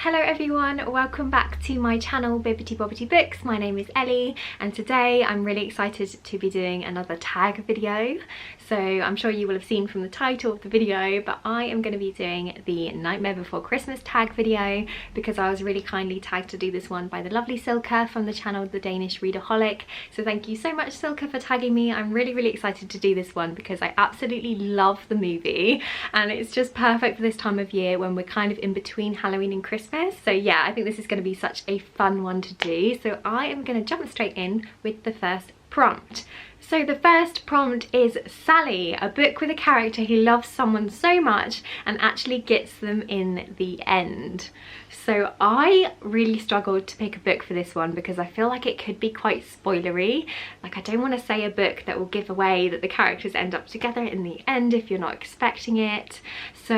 Hello everyone, welcome back to my channel Bibbidi Bobbidi Books. My name is Ellie and today I'm really excited to be doing another tag video. So I'm sure you will have seen from the title of the video, but I am going to be doing the Nightmare Before Christmas tag video because I was really kindly tagged to do this one by the lovely Silke from the channel The Danish Readerholic. So thank you so much Silke for tagging me. I'm really excited to do this one because I absolutely love the movie and it's just perfect for this time of year when we're kind of in between Halloween and Christmas. So yeah, I think this is going to be such a fun one to do. So I am going to jump straight in with the first prompt. So the first prompt is Sally, a book with a character who loves someone so much and actually gets them in the end. So I really struggled to pick a book for this one because I feel like it could be quite spoilery. Like I don't want to say a book that will give away that the characters end up together in the end if you're not expecting it. So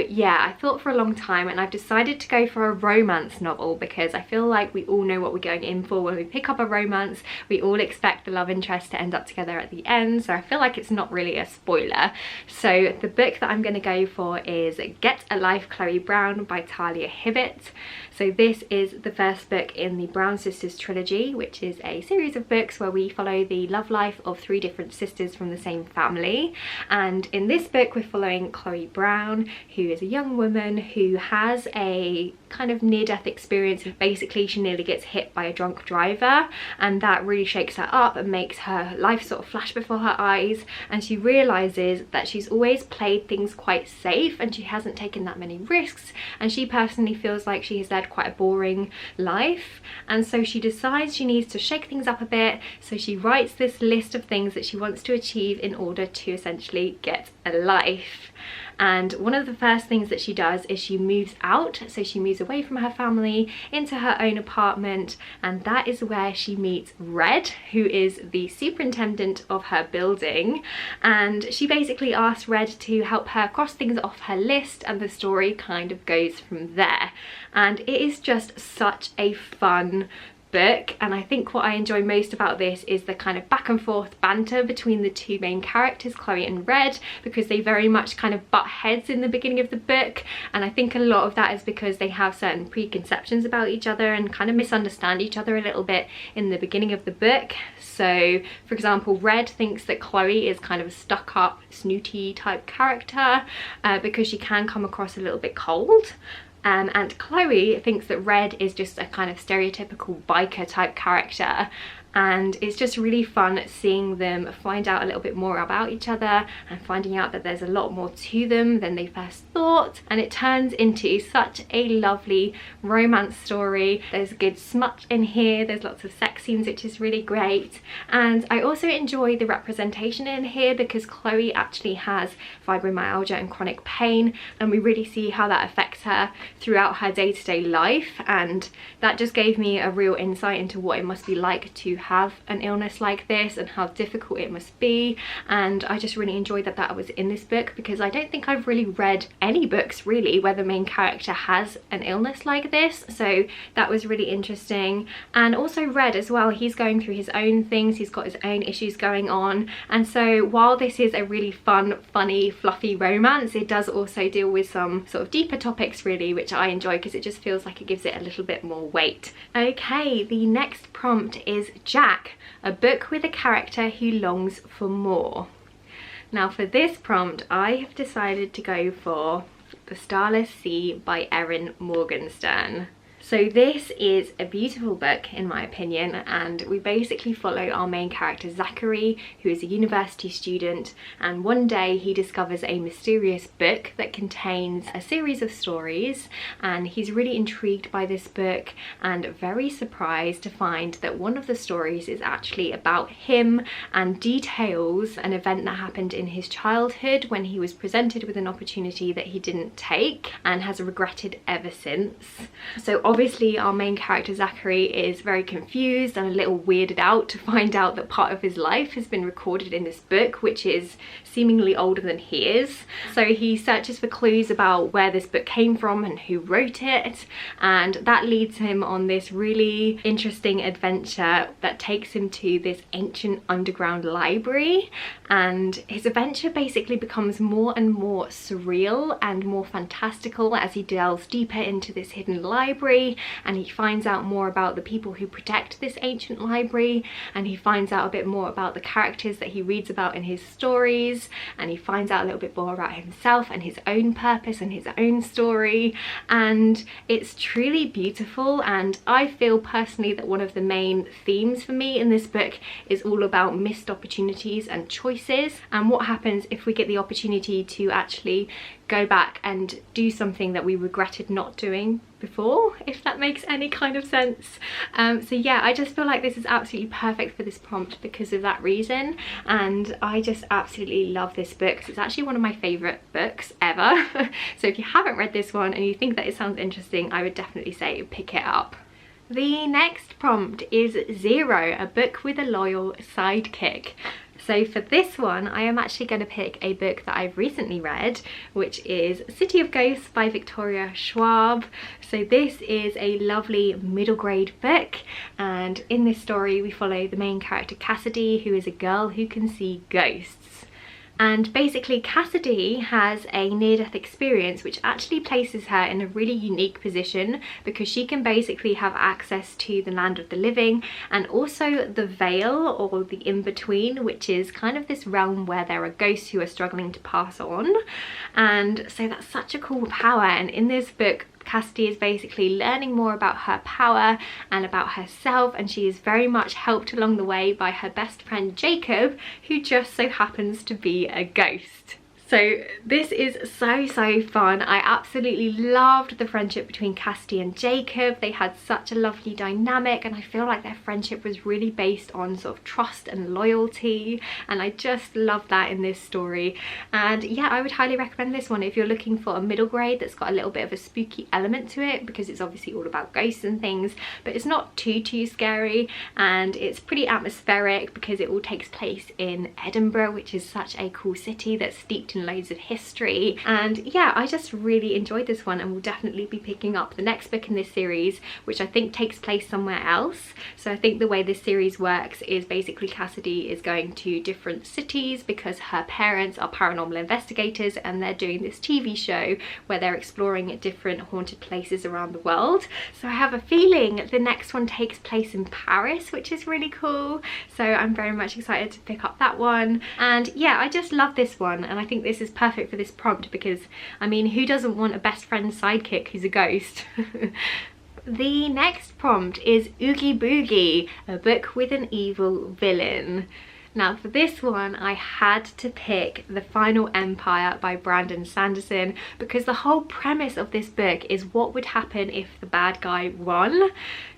yeah, I thought for a long time and I've decided to go for a romance novel because I feel like we all know what we're going in for when we pick up a romance. We all expect the love interest to end up together at the end, so I feel like it's not really a spoiler. So the book that I'm going to go for is Get a Life Chloe Brown by Talia Hibbert. So this is the first book in the Brown Sisters trilogy, which is a series of books where we follow the love life of three different sisters from the same family. And in this book we're following Chloe Brown, who is a young woman who has a kind of near-death experience. Basically she nearly gets hit by a drunk driver and that really shakes her up and makes her life sort of flash before her eyes, and she realizes that she's always played things quite safe and she hasn't taken that many risks, and she personally feels like she has led quite a boring life, and so she decides she needs to shake things up a bit. So she writes this list of things that she wants to achieve in order to essentially get a life. And one of the first things that she does is she moves out. So she moves away from her family into her own apartment, and that is where she meets Red, who is the superintendent of her building, and she basically asks Red to help her cross things off her list, and the story kind of goes from there. And it is just such a fun book, and I think what I enjoy most about this is the kind of back and forth banter between the two main characters, Chloe and Red, because they very much kind of butt heads in the beginning of the book, and I think a lot of that is because they have certain preconceptions about each other and kind of misunderstand each other a little bit in the beginning of the book. So for example, Red thinks that Chloe is kind of a stuck-up, snooty type character because she can come across a little bit cold. And Chloe thinks that Red is just a kind of stereotypical biker type character, and it's just really fun seeing them find out a little bit more about each other and finding out that there's a lot more to them than they first thought, and it turns into such a lovely romance story. There's a good smut in here, there's lots of sex scenes, which is really great, and I also enjoy the representation in here because Chloe actually has fibromyalgia and chronic pain, and we really see how that affects her throughout her day-to-day life, and that just gave me a real insight into what it must be like to have an illness like this and how difficult it must be. And I just really enjoyed that that was in this book because I don't think I've really read any books really where the main character has an illness like this, so that was really interesting. And also Red as well, he's going through his own things, he's got his own issues going on, and so while this is a really fun, funny, fluffy romance, it does also deal with some sort of deeper topics really, which I enjoy because it just feels like it gives it a little bit more weight. Okay, the next prompt is Jack, a book with a character who longs for more. Now for this prompt I have decided to go for The Starless Sea by Erin Morgenstern. So this is a beautiful book in my opinion, and we basically follow our main character Zachary, who is a university student, and one day he discovers a mysterious book that contains a series of stories, and he's really intrigued by this book and very surprised to find that one of the stories is actually about him and details an event that happened in his childhood when he was presented with an opportunity that he didn't take and has regretted ever since. So obviously our main character Zachary is very confused and a little weirded out to find out that part of his life has been recorded in this book, which is seemingly older than he is. So he searches for clues about where this book came from and who wrote it, and that leads him on this really interesting adventure that takes him to this ancient underground library, and his adventure basically becomes more and more surreal and more fantastical as he delves deeper into this hidden library, and he finds out more about the people who protect this ancient library, and he finds out a bit more about the characters that he reads about in his stories, and he finds out a little bit more about himself and his own purpose and his own story. And it's truly beautiful, and I feel personally that one of the main themes for me in this book is all about missed opportunities and choices, and what happens if we get the opportunity to actually go back and do something that we regretted not doing before, if that makes any kind of sense. So yeah, I just feel like this is absolutely perfect for this prompt because of that reason, and I just absolutely love this book. It's actually one of my favourite books ever. So if you haven't read this one and you think that it sounds interesting, I would definitely say pick it up. The next prompt is Zero, a book with a loyal sidekick. So for this one, I am actually going to pick a book that I've recently read, which is City of Ghosts by Victoria Schwab. So this is a lovely middle grade book, and in this story we follow the main character Cassidy, who is a girl who can see ghosts. And basically Cassidy has a near-death experience which actually places her in a really unique position because she can basically have access to the land of the living and also the veil, or the in-between, which is kind of this realm where there are ghosts who are struggling to pass on. And so that's such a cool power, and in this book Cassidy is basically learning more about her power and about herself, and she is very much helped along the way by her best friend Jacob, who just so happens to be a ghost. So this is so fun. I absolutely loved the friendship between Cassidy and Jacob. They had such a lovely dynamic, and I feel like their friendship was really based on sort of trust and loyalty, and I just love that in this story. And yeah, I would highly recommend this one if you're looking for a middle grade that's got a little bit of a spooky element to it, because it's obviously all about ghosts and things, but it's not too scary, and it's pretty atmospheric because it all takes place in Edinburgh, which is such a cool city that's steeped in loads of history. And yeah, I just really enjoyed this one, and will definitely be picking up the next book in this series, which I think takes place somewhere else. So I think the way this series works is basically Cassidy is going to different cities because her parents are paranormal investigators, and they're doing this TV show where they're exploring different haunted places around the world. So I have a feeling the next one takes place in Paris, which is really cool. So I'm very much excited to pick up that one. And yeah, I just love this one, and I think this is perfect for this prompt because, I mean, who doesn't want a best friend sidekick who's a ghost? The next prompt is Oogie Boogie, a book with an evil villain. Now for this one, I had to pick The Final Empire by Brandon Sanderson because the whole premise of this book is what would happen if the bad guy won.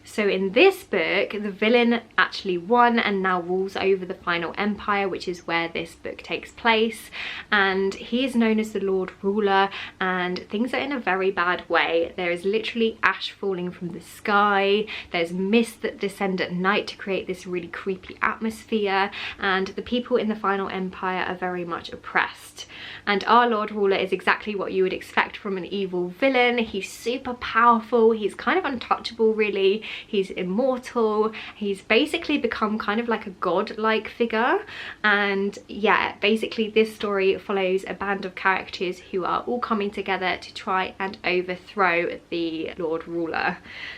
So in this book, the villain actually won and now rules over the Final Empire, which is where this book takes place. And he is known as the Lord Ruler, and things are in a very bad way. There is literally ash falling from the sky. There's mists that descend at night to create this really creepy atmosphere. And the people in the Final Empire are very much oppressed. And our Lord Ruler is exactly what you would expect from an evil villain. He's super powerful. He's kind of untouchable, really. He's immortal. He's basically become kind of like a god-like figure. And yeah, basically this story follows a band of characters who are all coming together to try and overthrow the Lord Ruler.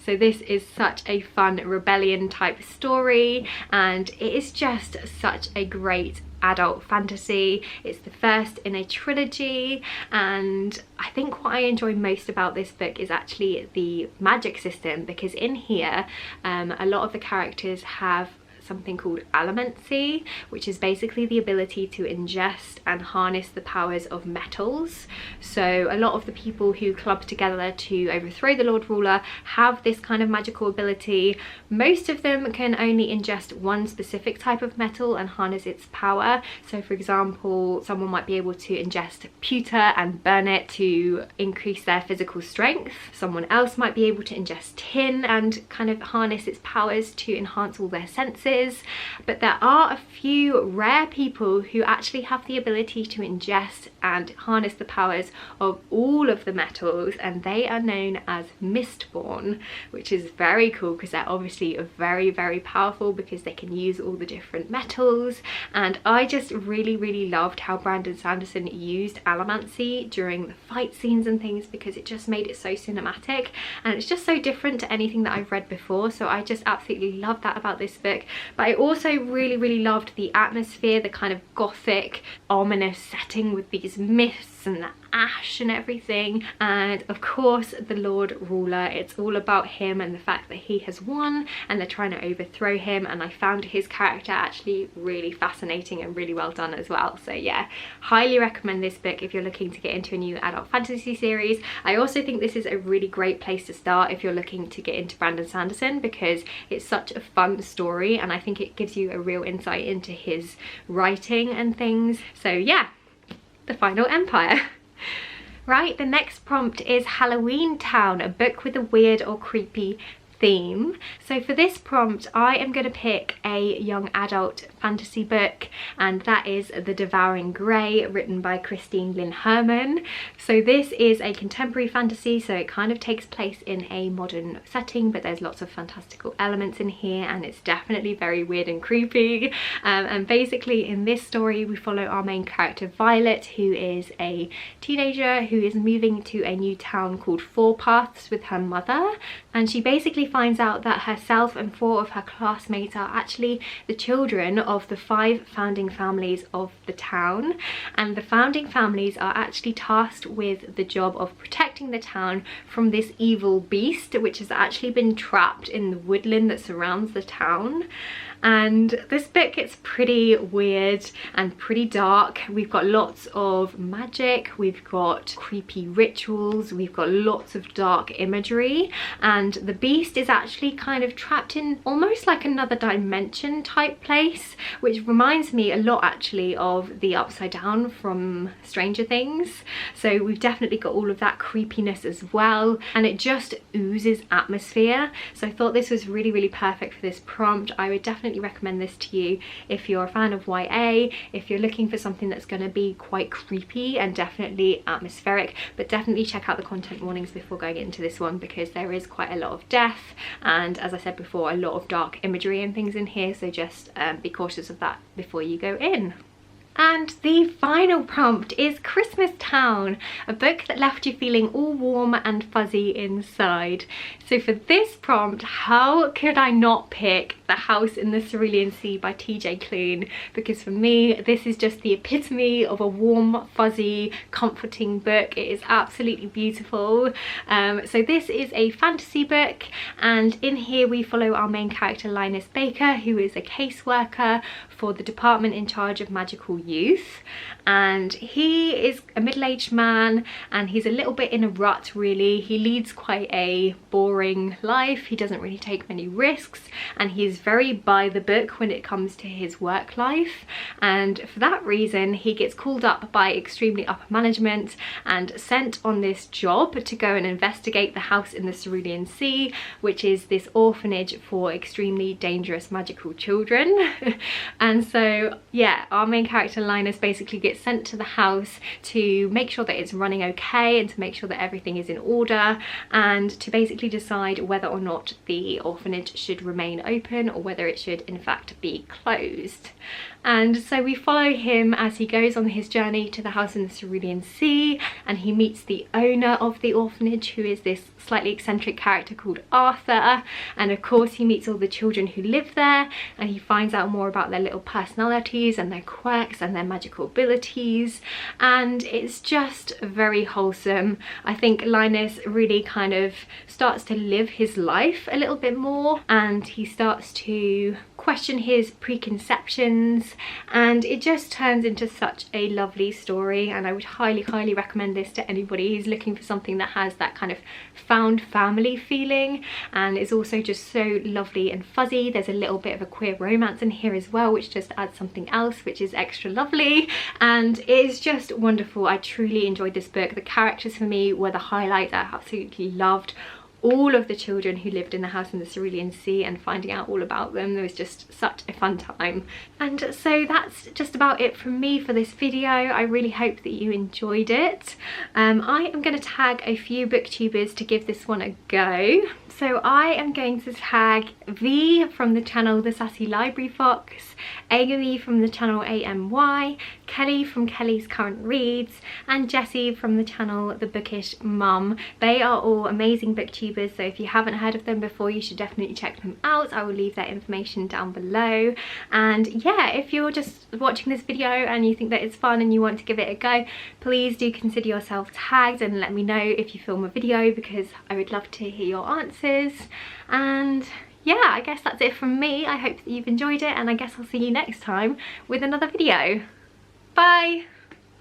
So this is such a fun rebellion type story, and it is just such a great adult fantasy. It's the first in a trilogy, and I think what I enjoy most about this book is actually the magic system, because in here a lot of the characters have something called Allomancy, which is basically the ability to ingest and harness the powers of metals. So a lot of the people who club together to overthrow the Lord Ruler have this kind of magical ability. Most of them can only ingest one specific type of metal and harness its power. So for example, someone might be able to ingest pewter and burn it to increase their physical strength. Someone else might be able to ingest tin and kind of harness its powers to enhance all their senses. But there are a few rare people who actually have the ability to ingest and harness the powers of all of the metals, and they are known as Mistborn, which is very cool because they're obviously very, very powerful because they can use all the different metals. And I just really loved how Brandon Sanderson used Allomancy during the fight scenes and things, because it just made it so cinematic and it's just so different to anything that I've read before. So I just absolutely love that about this book. But I also really loved the atmosphere, the kind of gothic, ominous setting with these myths and the ash and everything, and of course the Lord Ruler. It's all about him and the fact that he has won and they're trying to overthrow him, and I found his character actually really fascinating and really well done as well. So yeah, highly recommend this book if you're looking to get into a new adult fantasy series. I also think this is a really great place to start if you're looking to get into Brandon Sanderson, because it's such a fun story and I think it gives you a real insight into his writing and things. So yeah, The Final Empire. Right, the next prompt is Halloweentown, a book with a weird or creepy theme. So for this prompt I am going to pick a young adult fantasy book, and that is The Devouring Grey, written by Christine Lynn Herman. So this is a contemporary fantasy, so it kind of takes place in a modern setting, but there's lots of fantastical elements in here and it's definitely very weird and creepy. And basically in this story we follow our main character Violet, who is a teenager who is moving to a new town called Four Paths with her mother, and she basically finds out that herself and 4 of her classmates are actually the children of the 5 founding families of the town, and the founding families are actually tasked with the job of protecting the town from this evil beast which has actually been trapped in the woodland that surrounds the town. And this book gets pretty weird and pretty dark. We've got lots of magic, we've got creepy rituals, we've got lots of dark imagery, and the beast is actually kind of trapped in almost like another dimension type place, which reminds me a lot actually of the Upside Down from Stranger Things. So we've definitely got all of that creepiness as well, and it just oozes atmosphere. So I thought this was really perfect for this prompt. I would definitely recommend this to you if you're a fan of YA, if you're looking for something that's going to be quite creepy and definitely atmospheric. But definitely check out the content warnings before going into this one, because there is quite a lot of death and, as I said before, a lot of dark imagery and things in here, so just be cautious of that before you go in. And the final prompt is Christmas Town, a book that left you feeling all warm and fuzzy inside. So for this prompt, how could I not pick The House in the Cerulean Sea by TJ Klune? Because for me, this is just the epitome of a warm, fuzzy, comforting book. It is absolutely beautiful. So this is a fantasy book, and in here we follow our main character Linus Baker, who is a caseworker for the department in charge of magical youth, and he is a middle-aged man and he's a little bit in a rut really. He leads quite a boring life, he doesn't really take many risks, and he's very by the book when it comes to his work life, and for that reason he gets called up by extremely upper management and sent on this job to go and investigate the House in the Cerulean Sea, which is this orphanage for extremely dangerous magical children. And so yeah, our main character Linus basically gets sent to the house to make sure that it's running okay and to make sure that everything is in order, and to basically decide whether or not the orphanage should remain open or whether it should in fact be closed. And so we follow him as he goes on his journey to the House in the Cerulean Sea, and he meets the owner of the orphanage, who is this slightly eccentric character called Arthur, and of course he meets all the children who live there, and he finds out more about their little personalities and their quirks and their magical abilities, and it's just very wholesome. I think Linus really kind of starts to live his life a little bit more, and he starts to question his preconceptions, and it just turns into such a lovely story. And I would highly recommend this to anybody who's looking for something that has that kind of found family feeling, and it's also just so lovely and fuzzy. There's a little bit of a queer romance in here as well, which just adds something else, which is extra lovely, and it is just wonderful. I truly enjoyed this book. The characters for me were the highlights. I absolutely loved all of the children who lived in the house in the Cerulean Sea and finding out all about them. It was just such a fun time. And so that's just about it from me for this video. I really hope that you enjoyed it. I am going to tag a few booktubers to give this one a go. So I am going to tag V from the channel The Sassy Library Fox, Amy from the channel AMY, Kelly from Kelly's Current Reads, and Jessie from the channel The Bookish Mom. They are all amazing booktubers, so if you haven't heard of them before, you should definitely check them out. I will leave their information down below. And yeah, if you're just watching this video and you think that it's fun and you want to give it a go, please do consider yourself tagged and let me know if you film a video, because I would love to hear your answers. And yeah, I guess that's it from me. I hope that you've enjoyed it, and I guess I'll see you next time with another video. Bye!